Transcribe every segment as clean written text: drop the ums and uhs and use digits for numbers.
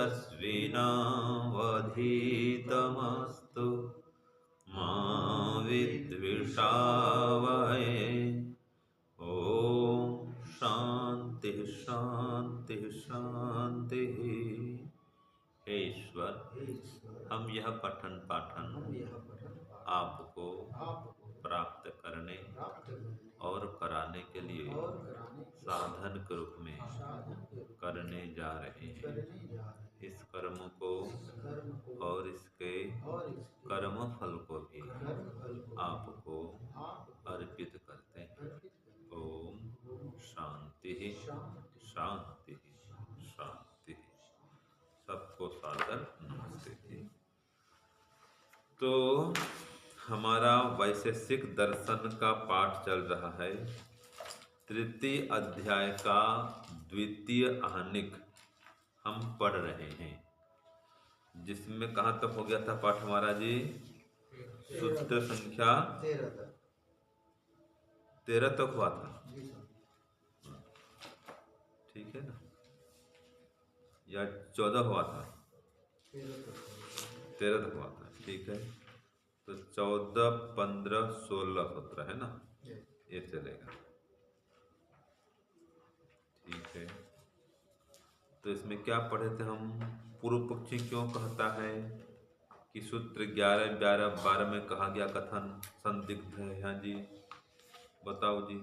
तेजस्विनावधीतमस्तु मा विद्विषावहै। ओम शांति शांति शांति। हे ईश्वर, हम यह पठन पाठन आपको प्राप्त करने और कराने के लिए साधन के रूप में करने जा रहे हैं। इस कर्म को और इसके कर्म फल को भी आपको अर्पित करते हैं। ओम शांति शांति शांति। सबको सादर नमस्ते। तो हमारा वैशेषिक दर्शन का पाठ चल रहा है। तृतीय अध्याय का द्वितीय आहनिक हम पढ़ रहे हैं, जिसमें कहाँ तक हो गया था पाठ हमारा जी? सूत्र संख्या 13 तक हुआ था। ठीक है ना, या 14 हुआ था? 13 तक हुआ था। ठीक है, तो 14, 15, 16, 17 है ना, ये चलेगा। ठीक है, तो इसमें क्या पढ़े थे हम? पूर्व पक्षी क्यों कहता है कि सूत्र 11, 12, 12 में कहा गया कथन संदिग्ध है? हाँ जी, बताओ जी।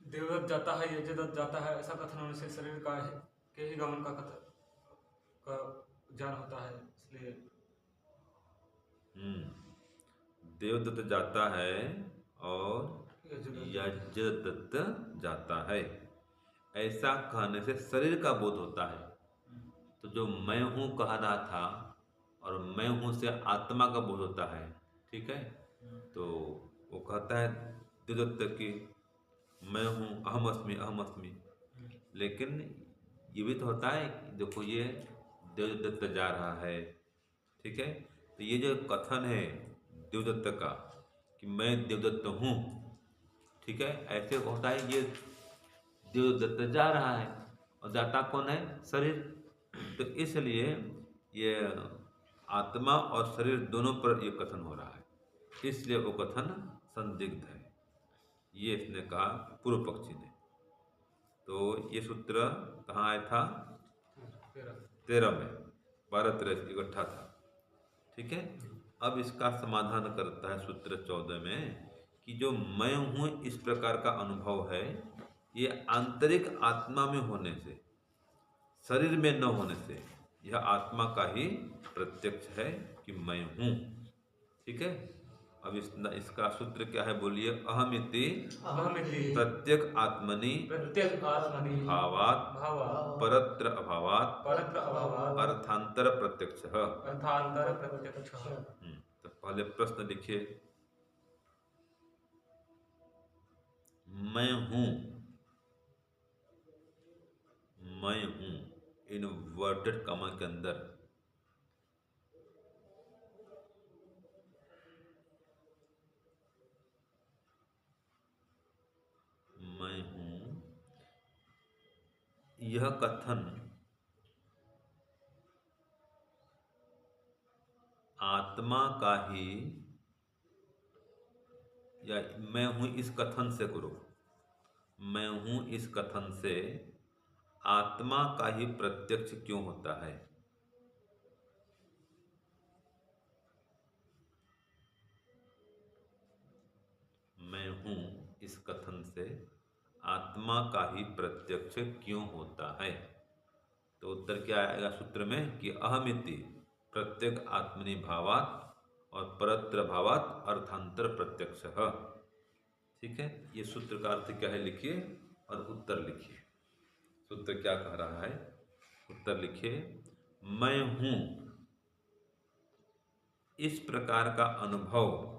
देवदत्त जाता है, यज्ञदत्त जाता है, ऐसा कथन होने से शरीर का के ही गमन का कथन का ज्ञान होता है, इसलिए देवदत्त जाता है और यज्ञदत्त जाता है, ऐसा कहने से शरीर का बोध होता है। तो जो मैं हूँ कह रहा था और मैं हूँ से आत्मा का बोध होता है। ठीक है, तो वो कहता है देवदत्त की मैं हूँ, अहम अस्मि अहम अस्मि। लेकिन ये भी तो होता है, देखो ये देवदत्त जा रहा है। ठीक है, तो ये जो कथन है देवदत्त का कि मैं देवदत्त हूँ, ठीक है, ऐसे होता है ये देवदत्त जा रहा है और जाता कौन है? शरीर। तो इसलिए ये आत्मा और शरीर दोनों पर ये कथन हो रहा है, इसलिए वो कथन संदिग्ध है, ये इसने कहा पूर्व पक्षी ने। तो ये सूत्र कहाँ आया था? 13 में, 12, 13 इकट्ठा था। ठीक है, अब इसका समाधान करता है सूत्र 14 में कि जो मैं हूँ इस प्रकार का अनुभव है, ये आंतरिक आत्मा में होने से, शरीर में न होने से, यह आत्मा का ही प्रत्यक्ष है कि मैं हूँ। ठीक है, अब इसका सूत्र क्या है? बोलिए। अहमिति प्रत्यक आत्मनि भावात् परत्र अभावात् अर्थांतर प्रत्यक्ष। तो पहले प्रश्न लिखिए, मैं हूँ, मैं हूँ इनवर्टेड कॉमा के अंदर, मैं हूँ, यह कथन आत्मा का ही, या मैं हूँ इस कथन से करो, मैं हूँ इस कथन से आत्मा का ही प्रत्यक्ष क्यों होता है? मैं हूँ इस कथन से आत्मा का ही प्रत्यक्ष क्यों होता है? तो उत्तर क्या आएगा सूत्र में कि अहमिति प्रत्यक आत्मनि भावात् और परत्र भावात् अर्थांतर प्रत्यक्ष। ठीक है, ये सूत्र का अर्थ क्या है लिखिए और उत्तर लिखिए। सूत्र क्या कह रहा है? उत्तर लिखिए, मैं हूँ इस प्रकार का अनुभव,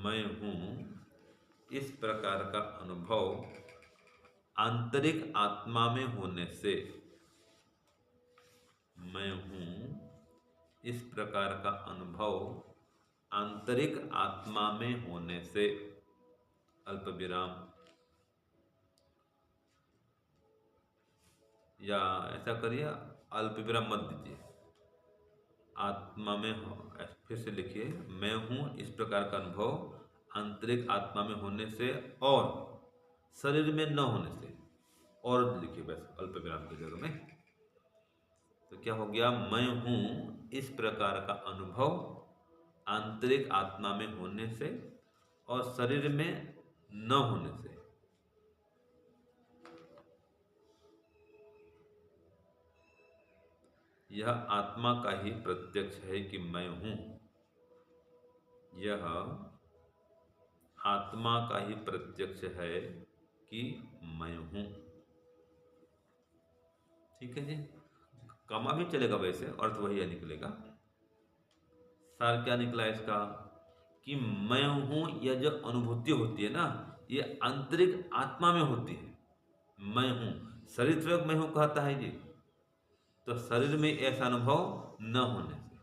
मैं हूँ इस प्रकार का अनुभव आंतरिक आत्मा में होने से, मैं हूँ इस प्रकार का अनुभव आंतरिक आत्मा में होने से, अल्प विराम, या ऐसा करिए अल्प विराम मत दीजिए, आत्मा में हो, फिर से लिखिए, मैं हूँ इस प्रकार का अनुभव आंतरिक आत्मा में होने से और शरीर में न होने से, और लिखिए बस अल्प विराम की जगह में। तो क्या हो गया, मैं हूँ इस प्रकार का अनुभव आंतरिक आत्मा में होने से और शरीर में न होने से। यह आत्मा का ही प्रत्यक्ष है कि मैं हूं, यह आत्मा का ही प्रत्यक्ष है कि मैं हूं। ठीक है जी, कमा भी चलेगा, वैसे अर्थ वही है निकलेगा। सार क्या निकला इसका, कि मैं हूं, यह जो अनुभूति होती है ना, ये आंतरिक आत्मा में होती है। मैं हूं, शरीर तरफ मैं हूं कहता है जी, तो शरीर में ऐसा अनुभव न होने से,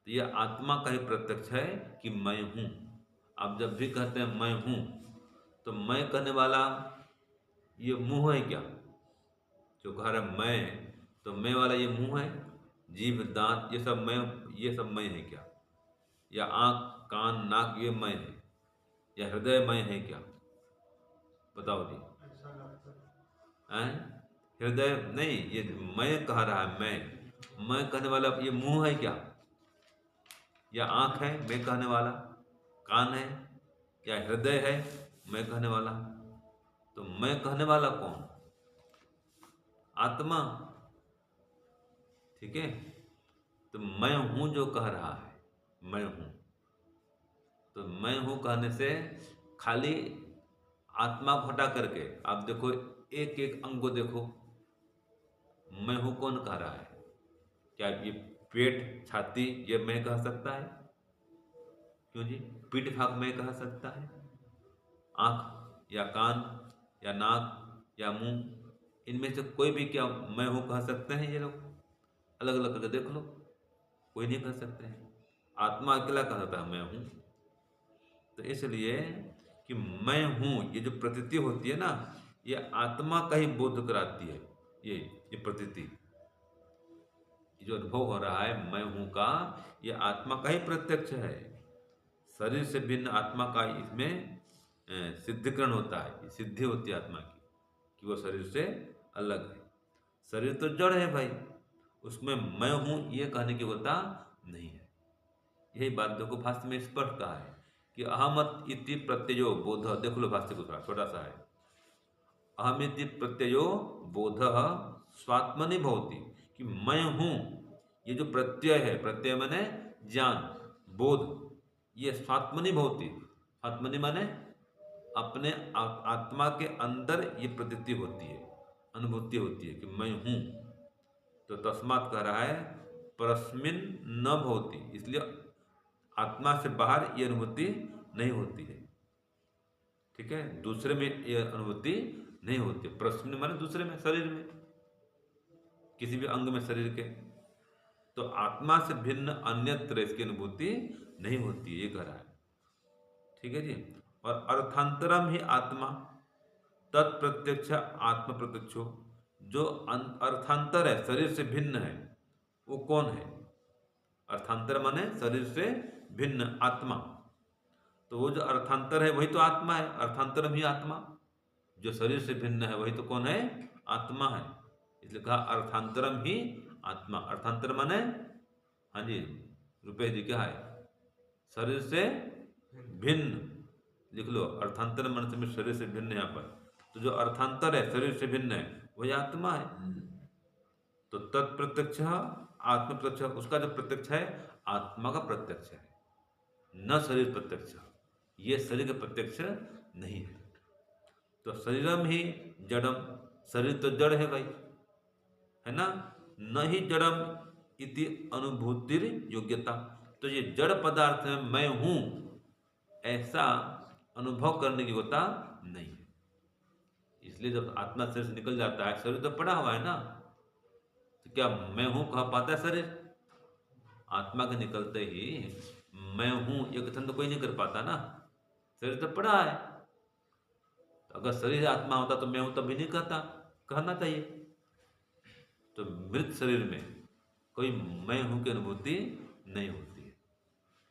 तो यह आत्मा का ही प्रत्यक्ष है कि मैं हूं। आप जब भी कहते हैं मैं हूं, तो मैं कहने वाला ये मुंह है क्या, जो कह रहा है मैं, तो मैं वाला ये मुंह है, जीभ दांत ये सब मैं, ये सब मैं है क्या, या आंख कान नाक ये मैं है, या हृदय मैं है क्या, बताओ जी। हैं? हृदय नहीं, ये मैं कह रहा है, मैं कहने वाला ये मुंह है क्या, या आंख है मैं कहने वाला, कान है, या हृदय है मैं कहने वाला, तो मैं कहने वाला कौन, आत्मा। ठीक है, तो मैं हूं जो कह रहा है मैं हूं, तो मैं हूं कहने से खाली आत्मा को हटा करके आप देखो, एक एक अंग को देखो, मैं हूं कौन कह रहा है, क्या ये पेट छाती ये मैं कह सकता है, क्यों जी, पीठ भाग मैं कह सकता है, आंख या कान या नाक या मुंह, इनमें से कोई भी क्या मैं हूं कह सकते हैं, ये लोग अलग अलग करके देख लो, कोई नहीं कह सकते हैं। आत्मा अकेला कह सकता है मैं हूं। तो इसलिए कि मैं हूं, ये जो प्रतीति होती है ना, ये आत्मा का ही बोध कराती है, ये प्रतीति, जो अनुभव हो रहा है मैं हूं का, ये आत्मा का ही प्रत्यक्ष है। शरीर से भिन्न आत्मा का इसमें सिद्धिकरण होता है, सिद्धि होती है आत्मा की कि वो शरीर से अलग है। शरीर तो जड़ है भाई, उसमें मैं हूं ये कहने की होता नहीं है। यही बात देखो भाष्य में स्पष्ट कहा है कि अहमत इति प्रत्ययो बोध, देख लो भाष्य को थोड़ा छोटा सा है, अहम इति प्रत्ययो बोध स्वात्मनि भवति, कि मैं हूं, ये जो प्रत्यय है, प्रत्यय माने ज्ञान, बोध, ये स्वात्मनि भवति, आत्मनि माने अपने आत्मा के अंदर ये प्रतीति होती है, अनुभूति होती है कि मैं हूं। तो तस्मात् कह रहा है परस्मिन न भवति, इसलिए आत्मा से बाहर ये अनुभूति नहीं होती है। ठीक है, दूसरे में ये अनुभूति नहीं होती, परस्मिन माने दूसरे में, शरीर में, किसी भी अंग में शरीर के, तो आत्मा से भिन्न अन्यत्र इसकी अनुभूति नहीं होती, ये कह रहा है। ठीक है जी, और अर्थांतरम ही आत्मा तत्प्रत्यक्ष आत्म प्रत्यक्षो, जो अर्थांतर है, शरीर से भिन्न है, वो कौन है, अर्थांतर माने शरीर से भिन्न आत्मा, तो वो जो अर्थांतर है वही तो आत्मा है, अर्थांतरम ही आत्मा, जो शरीर से भिन्न है वही तो कौन है, आत्मा है, इसलिए कहा अर्थांतरम ही आत्मा। अर्थांतर माने, हाँ जी रुपेश जी क्या है, शरीर से भिन्न, लिख लो अर्थांतर मन से शरीर से भिन्न, यहाँ पर तो जो अर्थांतर है शरीर से भिन्न है वही आत्मा है। तो तत्प्रत्यक्ष आत्म प्रत्यक्ष, उसका जो प्रत्यक्ष है आत्मा का प्रत्यक्ष है, न शरीर प्रत्यक्ष, ये शरीर का प्रत्यक्ष नहीं है। तो शरीरम ही जड़म, शरीर तो जड़ है भाई, है ना, न ही जड़म इति अनुभूतिर योग्यता, तो ये जड़ पदार्थ में मैं हूं ऐसा अनुभव करने की योग्यता नहीं है। इसलिए जब आत्मा शरीर से निकल जाता है, शरीर तो पड़ा हुआ है ना, तो क्या मैं हूं कह पाता है शरीर, आत्मा के निकलते ही मैं हूं ये कथन तो कोई नहीं कर पाता ना, शरीर तो पड़ा है, अगर शरीर आत्मा होता तो मैं हूं तब भी नहीं कहता, कहना चाहिए। तो मृत शरीर में कोई मैं हूं की अनुभूति नहीं होती है,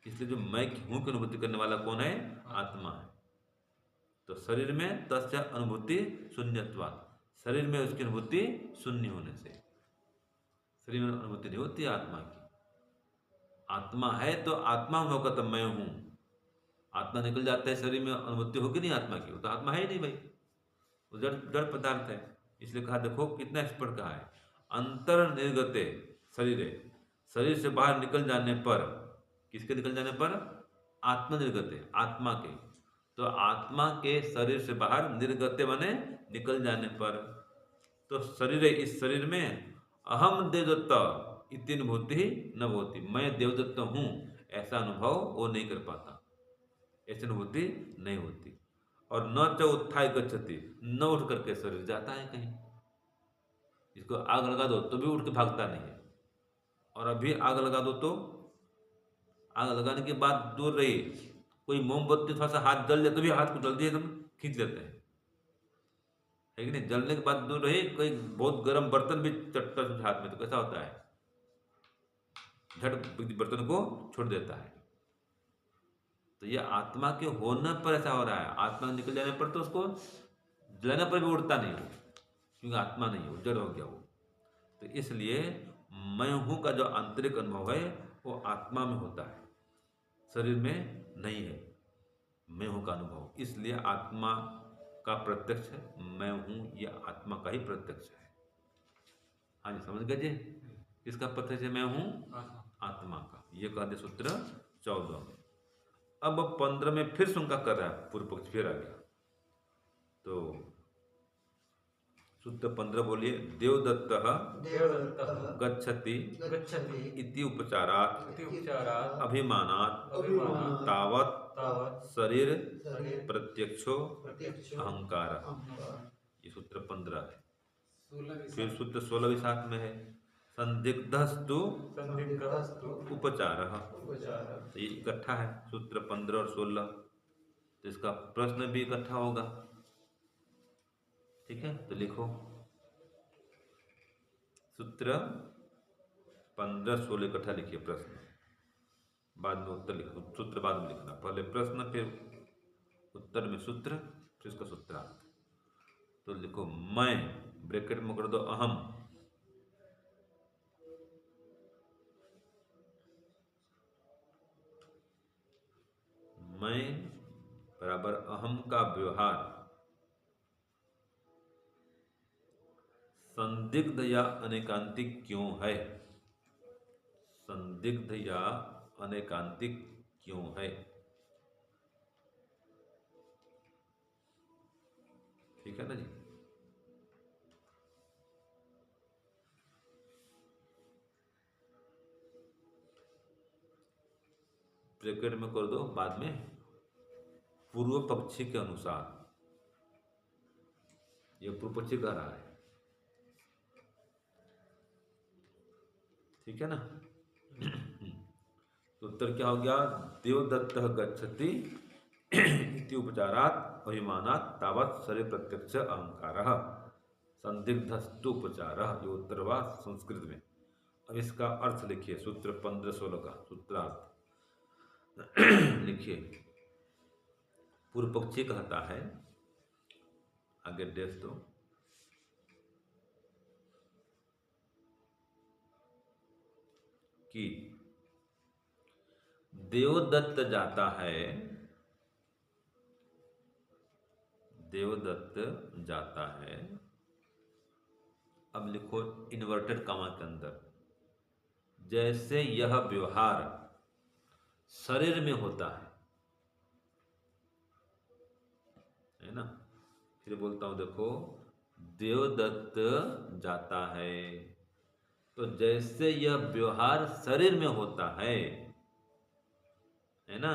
इसलिए जो मैं हूं की अनुभूति करने वाला कौन है? आत्मा है। तो शरीर में तस्य अनुभूति शून्यत्वात्, शरीर में उसकी अनुभूति शून्य होने से, शरीर में अनुभूति नहीं होती आत्मा की। आत्मा है तो आत्मा होगा तब मैं हूं, आत्मा निकल जाता है शरीर में, अनुभूति होगी नहीं आत्मा की, वो तो आत्मा है ही नहीं भाई, वो जड़ जड़ पदार्थ है। इसलिए कहा, देखो कितना स्पष्ट कहा है, अंतर निर्गते शरीर, शरीर से बाहर निकल जाने पर, किसके निकल जाने पर? आत्मा निर्गते, आत्मा के। तो आत्मा के शरीर से बाहर निर्गते माने निकल जाने पर, तो शरीर, इस शरीर में अहम देवदत्त इतनी अनुभूति न होती, मैं देवदत्त हूं ऐसा अनुभव वो नहीं कर पाता, ऐसी अनुभूति नहीं होती। और न च उत्थाय गच्छति, न उठ करके शरीर जाता है कहीं, इसको आग लगा दो तो भी उठ के भागता नहीं है, और अभी आग लगा दो तो आग लगाने के बाद दूर रही, कोई मोमबत्ती थोड़ा सा हाथ जल जाए तो भी हाथ को जल्दी एकदम खींच लेते हैं, है कि नहीं? जलने के बाद दूर रही, कोई बहुत गर्म बर्तन भी चटता है हाथ में तो कैसा होता है, झट बर्तन को छोड़ देता है। तो ये आत्मा के होने पर ऐसा हो रहा है, आत्मा निकल जाने पर तो उसको जलाने पर भी उड़ता नहीं हो, क्योंकि आत्मा नहीं हो, जड़ हो गया वो। तो इसलिए मैं हूं का जो आंतरिक अनुभव है वो आत्मा में होता है, शरीर में नहीं है मैं हूं का अनुभव। इसलिए आत्मा का प्रत्यक्ष है, मैं हूं ये आत्मा का ही प्रत्यक्ष है। हाँ जी, समझ गए जी? किसका प्रत्यक्ष है? मैं हूं आत्मा का। ये कहते सूत्र 14 में। अब 15 में फिर शंका कर रहा है पूर्व पक्ष, फिर आ गया। तो सूत्र 15 बोलिए, देवदत्तः गच्छति इति उपचारात् अभिमानात् तावत् शरीर प्रत्यक्षो अहंकारः। ये सूत्र 15 है। फिर सूत्र 16 भी साथ में है, संदिग्धस्तु उपचारः। तो ये इकट्ठा है सूत्र 15 और 16, तो इसका प्रश्न भी इकट्ठा होगा। ठीक है, तो लिखो सूत्र 15 16 इकट्ठा लिखिए, प्रश्न बाद में उत्तर लिखो, सूत्र बाद में लिखना, पहले प्रश्न फिर उत्तर में सूत्र, फिर इसका सूत्रार्थ। तो लिखो, मैं ब्रैकेट में कर दो अहम, मैं बराबर अहम का व्यवहार संदिग्ध या अनेकांतिक क्यों है? संदिग्ध या अनेकांतिक क्यों है? ठीक है ना जी? ब्रैकेट में कर दो, बाद में पूर्व पक्षी के अनुसार, ये पूर्व पक्षी कह रहा है, ठीक है ना? तो उत्तर क्या हो गया? देवदत्त गच्छति इति उपचारात् अभिमानात् तावत् शरीर प्रत्यक्ष अहंकारः संदिग्धस्तु उपचारः। ये उत्तर हुआ संस्कृत में। अब इसका अर्थ लिखिए, सूत्र 15 16 का सूत्रार्थ लिखिए। पूर्व पक्षी कहता है, आगे डेस दो, कि देवदत्त जाता है, देवदत्त जाता है, अब लिखो इन्वर्टेड कामा के अंदर, जैसे यह व्यवहार शरीर में होता है ना? फिर बोलता हूं, देखो, देवदत्त जाता है, तो जैसे यह व्यवहार शरीर में होता है ना,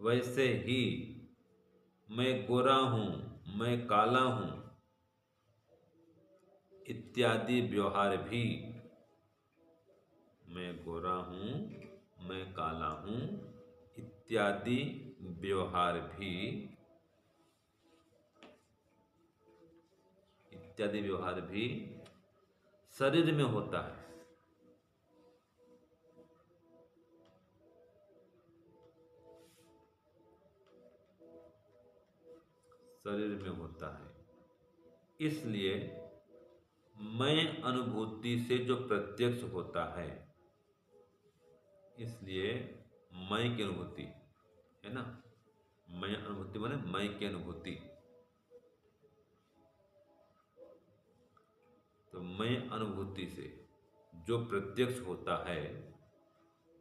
वैसे ही मैं गोरा हूं, मैं काला हूं इत्यादि व्यवहार भी, मैं गोरा हूं, मैं काला हूं इत्यादि व्यवहार भी इत्यादि व्यवहार भी शरीर में होता है। शरीर में होता है। इसलिए मैं अनुभूति से जो प्रत्यक्ष होता है, इसलिए मैं की अनुभूति है ना, मैं अनुभूति माने मैं की अनुभूति। तो मैं अनुभूति से जो प्रत्यक्ष होता है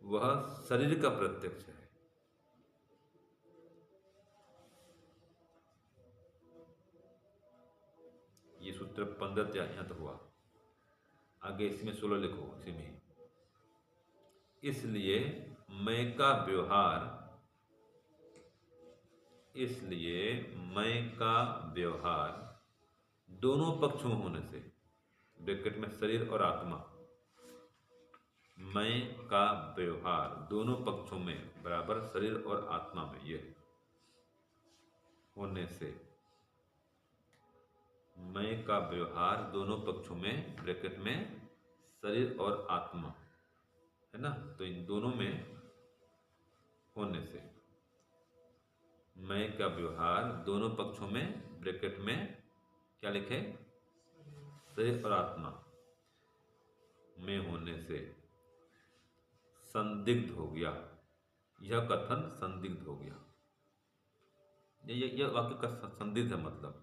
वह शरीर का प्रत्यक्ष है। ये सूत्र 15 यहाँ तक हुआ। आगे इसमें 16 लिखो इसी में। इसलिए मैं का व्यवहार, इसलिए मैं का व्यवहार दोनों पक्षों में होने से, ब्रैकेट में शरीर और आत्मा, मैं का व्यवहार दोनों पक्षों में बराबर शरीर और आत्मा में ये होने से, मैं का व्यवहार दोनों पक्षों में ब्रैकेट में शरीर और आत्मा है ना, तो इन दोनों में होने से मैं का व्यवहार दोनों पक्षों में ब्रैकेट में क्या लिखे, शरीर और आत्मा में होने से संदिग्ध हो गया। यह कथन संदिग्ध हो गया। यह वाक्य का संदिग्ध है, मतलब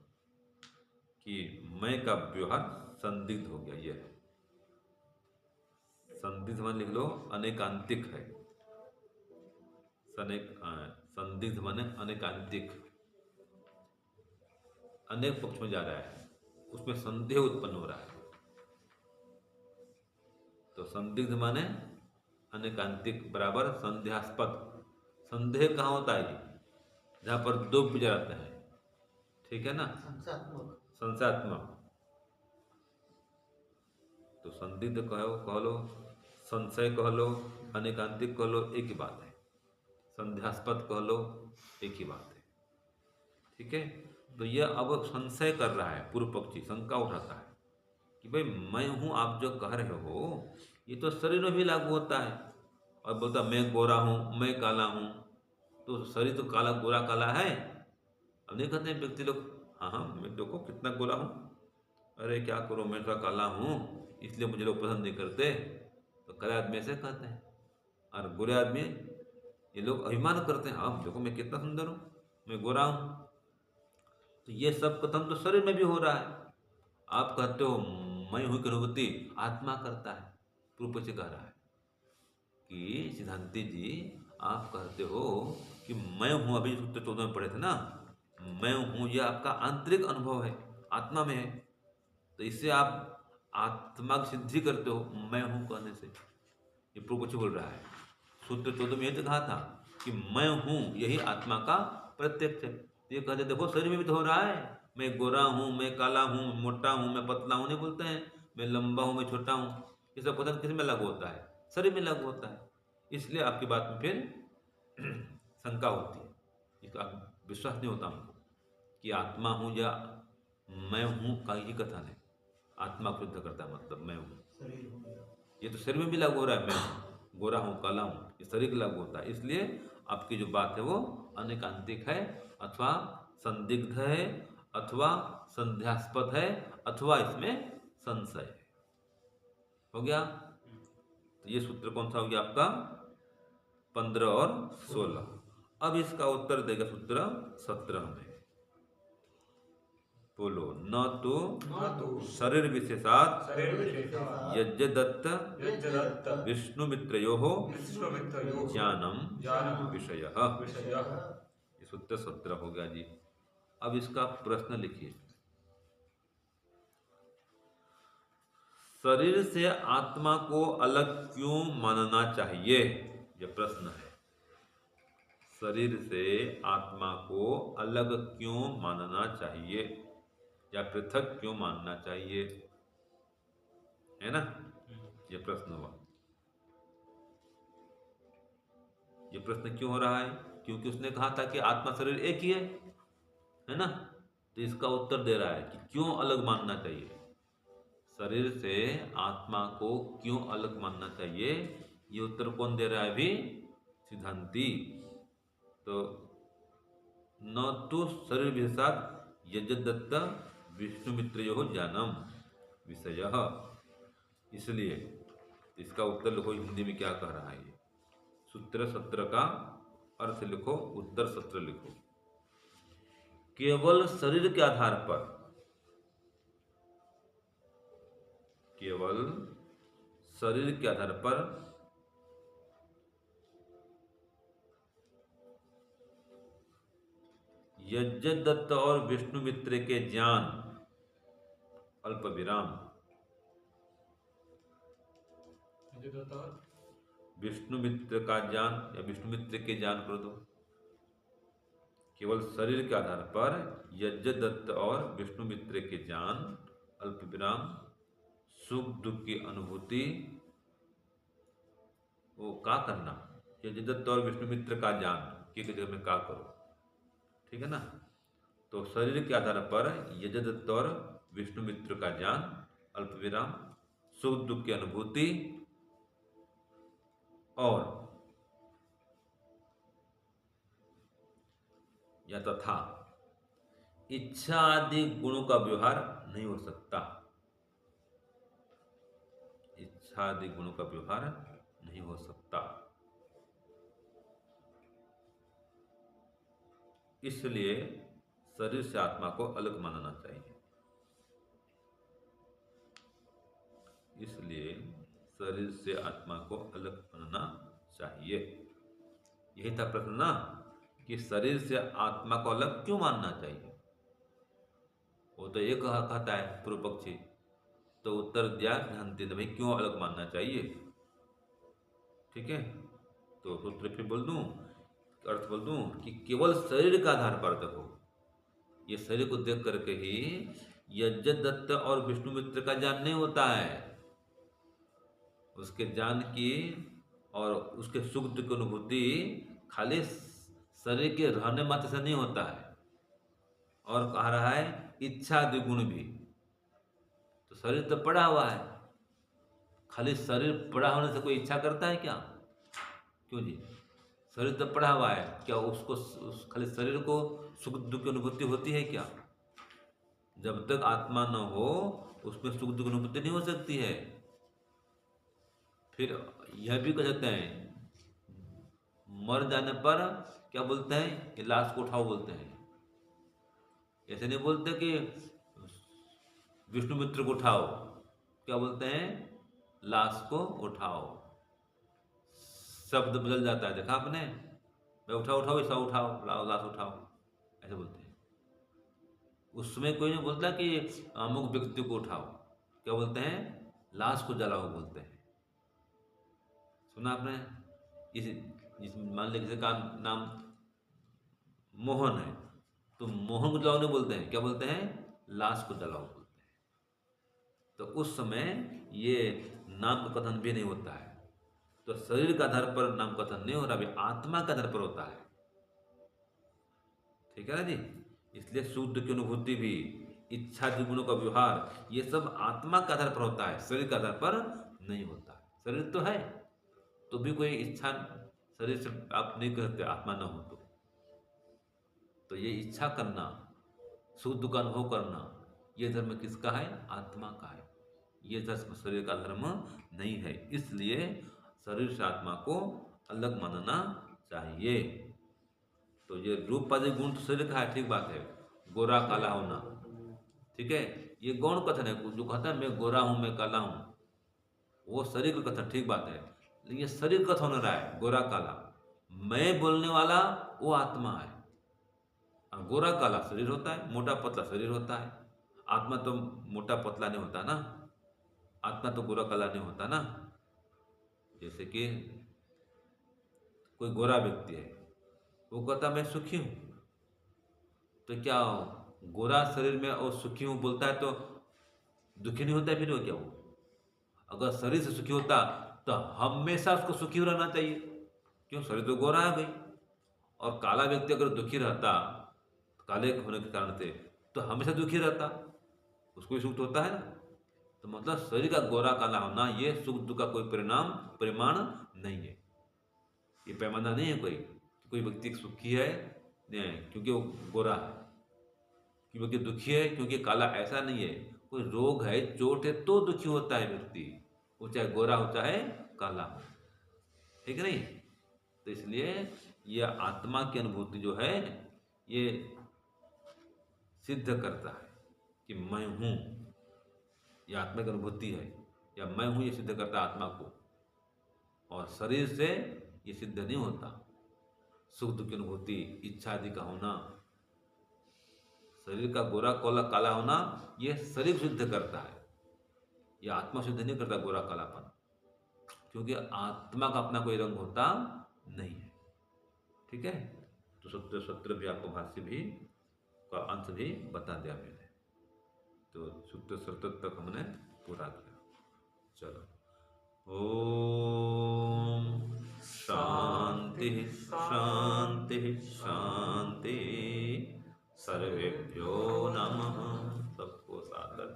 कि मैं का व्यवहार संदिग्ध हो गया। यह संदिग्ध मान लिख लो, अनेकांतिक है। संदिग्ध माने अनेकांतिक, अनेक पक्ष में जा रहा है, उसमें संदेह उत्पन्न हो रहा है। तो संदिग्ध माने अनेकांतिक बराबर संदेहास्पद। संदेह कहाँ होता है? जहां पर दो विचार आते हैं, ठीक है ना, संशयात्मक। तो संदिग्ध कह लो, संशय कह लो, अनेकांतिक कह लो, एक ही बात है। संदेहास्पद कह लो, एक ही बात है। ठीक है। तो यह अब संशय कर रहा है, पूर्व पक्षी शंका उठाता है कि भाई मैं हूं, आप जो कह रहे हो ये तो शरीर में भी लागू होता है। और बोलता मैं गोरा हूं, मैं काला हूं, तो शरीर तो काला, गोरा काला है। अब नहीं कहते हैं व्यक्ति लोग, हाँ हाँ मैं देखो कितना गोरा हूं, अरे क्या करो मैं थोड़ा काला हूं इसलिए मुझे लोग पसंद नहीं करते। तो काले आदमी ऐसे कहते हैं, और गोरे आदमी ये लोग अभिमान करते हैं, हाँ देखो मैं कितना सुंदर हूँ, मैं गोरा हूँ। तो ये सब कथन तो शरीर में भी हो रहा है। आप कहते हो मैं हूँ की अनुभूति आत्मा करता है। पूर्व पक्ष कह रहा है कि सिद्धांति जी आप कहते हो कि मैं हूँ, अभी सूत्र 14 में पढ़े थे ना, मैं हूँ यह आपका आंतरिक अनुभव है, आत्मा में है। तो इससे आप आत्मा की सिद्धि करते हो मैं हूँ कहने से। ये पूर्व पक्ष बोल रहा है। सूत्र 14 में यही तो कहा था कि मैं हूँ यही आत्मा का प्रत्यक्ष है। ये कहते देखो शरीर में भी तो हो रहा है, मैं गोरा हूँ, मैं काला हूँ, मोटा हूँ, मैं पतला हूँ, नहीं बोलते हैं, मैं लंबा हूँ, मैं छोटा हूँ। ये सब कथन किस में लागू होता है? शरीर में लागू होता है। इसलिए आपकी बात में फिर शंका होती है, इसका विश्वास नहीं होता हमको कि आत्मा हूँ या मैं हूँ का ही कथन है। आत्मा को शुद्ध करता है, मतलब मैं हूँ। ये तो शरीर में भी लागू हो रहा है, मैं हूँ, गोरा हूँ, काला हूँ, ये शरीर लागू होता है। इसलिए आपकी जो बात है वो अनेकांतिक है, अथवा संदिग्ध है, अथवा संध्यास्पद है, अथवा इसमें संशय है। हो गया। तो ये सूत्र कौन सा हो गया आपका? 15 और 16। अब इसका उत्तर देगा सूत्र 17 में। बोलो, न तो शरीर विशेषात यज्ञदत्त विष्णु मित्रयोः ज्ञानम विषयः। ये सूत्र 17 हो गया जी। अब इसका प्रश्न लिखिए। शरीर से आत्मा को अलग क्यों मानना चाहिए? यह प्रश्न है। शरीर से आत्मा को अलग क्यों मानना चाहिए या पृथक क्यों मानना चाहिए, है ना? ये प्रश्न हुआ। ये प्रश्न क्यों हो रहा है? क्योंकि उसने कहा था कि आत्मा शरीर एक ही है ना? तो इसका उत्तर दे रहा है कि क्यों अलग मानना चाहिए, शरीर से आत्मा को क्यों अलग मानना चाहिए। ये उत्तर कौन दे रहा है अभी, सिद्धांती। तो न तो शरीर विशेषात यजदत्त विष्णुमित्रयोः ज्ञानम विषयः। इसलिए इसका उत्तर लिखो हिंदी में क्या कह रहा है। ये सूत्र 17 का अर्थ लिखो, उत्तर 17 लिखो। केवल शरीर के आधार पर, केवल शरीर के आधार पर यज्ञदत्त और विष्णुमित्र के ज्ञान, अल्प विराम, यजदत्त और विष्णुमित्र का ज्ञान या विष्णुमित्र के ज्ञान कर दो। केवल शरीर के आधार पर यज्ञदत्त और विष्णुमित्र के ज्ञान, अल्प विराम, सुख दुख की अनुभूति, वो का करना, यज्ञदत्त और विष्णुमित्र का ज्ञान की जगह में का करो, ठीक है ना। तो शरीर के आधार पर यज्ञदत्त और विष्णुमित्र का ज्ञान, अल्प विराम, सुख दुख की अनुभूति और या तथा इच्छा आदि गुणों का व्यवहार नहीं हो सकता, इच्छा आदि गुणों का व्यवहार नहीं हो सकता। इसलिए शरीर से आत्मा को अलग मानना चाहिए, इसलिए शरीर से आत्मा को अलग मानना चाहिए। यही था प्रश्न ना, कि शरीर से आत्मा को अलग क्यों मानना चाहिए। वो तो एक कहता है पूर्व पक्षी, तो उत्तर दिया सिद्धांति ने, भाई क्यों अलग मानना चाहिए। ठीक है, तो सूत्र फिर बोल दूं, अर्थ बोल दूं कि केवल शरीर का आधार पर देखो, ये शरीर को देख करके ही यज्ञदत्त और विष्णुमित्र का ज्ञान नहीं होता है। उसके ज्ञान की और उसके सुख दुख की अनुभूति खाली शरीर के रहने मात्र से नहीं होता है। और कह रहा है इच्छा आदि गुण भी, तो शरीर तो पड़ा हुआ है, खाली शरीर पड़ा होने से कोई इच्छा करता है क्या? क्यों जी, शरीर तो पड़ा हुआ है, क्या उसको खाली शरीर को सुख दुख की अनुभूति होती है क्या? जब तक आत्मा न हो उसमें सुख दुख की अनुभूति नहीं हो सकती है। फिर यह भी कह सकते हैं, मर जाने पर क्या बोलते हैं कि लाश को उठाओ बोलते हैं। ऐसे नहीं बोलते कि विष्णुमित्र को उठाओ, क्या बोलते हैं, लाश को उठाओ। शब्द बदल जाता है, देखा आपने, मैं उठाओ उठाओ, ऐसा उठाओ, लाओ लाश उठाओ, ऐसे बोलते हैं। उसमें कोई नहीं बोलता कि अमुक व्यक्ति को उठाओ, क्या बोलते हैं, लाश को जलाओ बोलते हैं। सुना आपने? इस मान लीजिए किसी का नाम मोहन है, तो मोहन को जलाओ नहीं बोलते हैं, क्या बोलते हैं, लाश को जलाओ बोलते हैं। तो उस समय ये नाम का कथन भी नहीं होता है। तो शरीर के आधार पर नाम कथन नहीं हो रहा, अभी आत्मा के आधार पर होता है। ठीक है ना जी। इसलिए शुद्ध की अनुभूति भी, इच्छा के गुणों का व्यवहार, ये सब आत्मा के आधार पर होता है, शरीर के आधार पर नहीं होता। शरीर तो है तो भी कोई इच्छा शरीर से आप नहीं करते, आत्मा न हो तो ये इच्छा करना, सुख दुख का अनुभव करना, ये धर्म किसका है? आत्मा का है। ये धर्म शरीर का धर्म नहीं है। इसलिए शरीर से आत्मा को अलग मानना चाहिए। तो ये रूप आदि गुण तो शरीर का है, ठीक बात है, गोरा काला होना, ठीक है, ये गौण कथन है। जो कहता है मैं गोरा हूं, मैं काला हूं, वो शरीर का कथन, ठीक बात है, लेकिन ये शरीर कथन हो रहा है गोरा काला। मैं बोलने वाला वो आत्मा है। गोरा काला शरीर होता है, मोटा पतला शरीर होता है। आत्मा तो मोटा पतला नहीं होता ना, आत्मा तो गोरा काला नहीं होता ना। जैसे कि कोई गोरा व्यक्ति है, वो कहता मैं सुखी हूं, तो क्या गोरा शरीर में और सुखी हूं बोलता है तो दुखी नहीं होता है? फिर वो क्या, वो अगर शरीर से सुखी होता तो हमेशा उसको सुखी रहना चाहिए, क्यों, शरीर तो गोरा है भाई। और काला व्यक्ति अगर दुखी रहता, काले होने के कारण से, तो हमेशा दुखी रहता, उसको भी सुख तो होता है ना। तो मतलब शरीर का गोरा काला होना ये सुख दुख का कोई परिमाण नहीं है, ये पैमाना नहीं है। कोई व्यक्ति सुखी है नहीं क्योंकि वो गोरा है, कि व्यक्ति दुखी है क्योंकि काला, ऐसा नहीं है। कोई रोग है, चोट है तो दुखी होता है व्यक्ति, वो चाहे गोरा हो चाहे काला हो, ठीक है नहीं। तो इसलिए यह आत्मा की अनुभूति जो है ये सिद्ध करता है कि मैं हूँ, यह आत्मा की अनुभूति है, या मैं हूँ ये सिद्ध करता है आत्मा को। और शरीर से ये सिद्ध नहीं होता। सुख दुख की अनुभूति, इच्छा आदि का होना, शरीर का गोरा काला होना ये शरीर सिद्ध करता है, यह आत्मा सिद्ध नहीं करता गोरा कालापन, क्योंकि आत्मा का अपना कोई रंग होता नहीं है, ठीक है। तो सूत्र भी आपको भाष्य भी का अंश भी बता दिया मैंने। तो सूत्र सत्र तक हमने पूरा किया। चलो, ओम शांति शांति शांति। सर्वेभ्यो नमः। सबको सादर